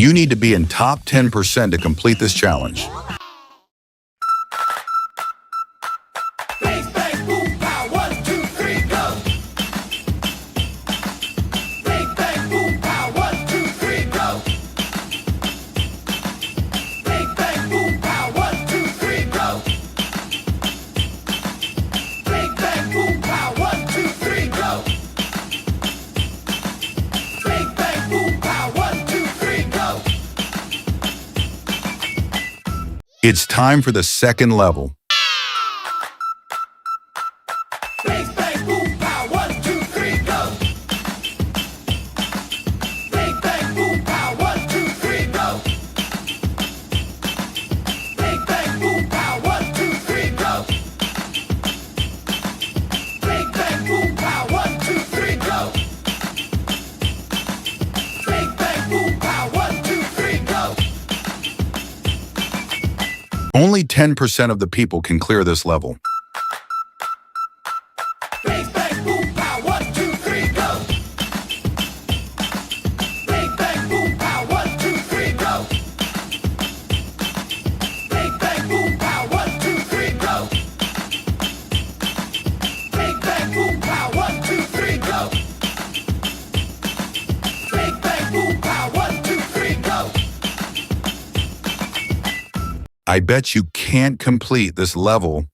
You need to be in top 10% to complete this challenge. Bang, bang, boom, pow, 1, 2, 3, go. Bang, bang, boom, pow, 1, 2, 3, go. Bang, bang, boom, pow, 1, 2, 3, go. Bang, bang, boom, pow, 1, 2, 3, go. Bang, bang, boom, pow, 1, 2, 3, go. It's time for the second level. Bang, bang, boom, pow, 1, 2, 3, go. Bang, bang, boom, pow, 1, 2, 3, go. Bang, bang, boom, pow, 1, 2, 3, go. Bang, bang, boom, pow, 1, 2, 3, go. Bang, bang, boom, pow, 1, 2, 3, go. Only 10% of the people can clear this level. Bang, bang, boom, pow, 1, 2, 3, go. Bang, bang, boom, pow, 1, 2, 3, go. Bang, bang, boom, pow, 1, 2, 3, go. Bang, bang, boom, pow, 1, 2, 3, go. Bang, bang, boom, pow, 1, 2, 3, go. I bet you can't complete this level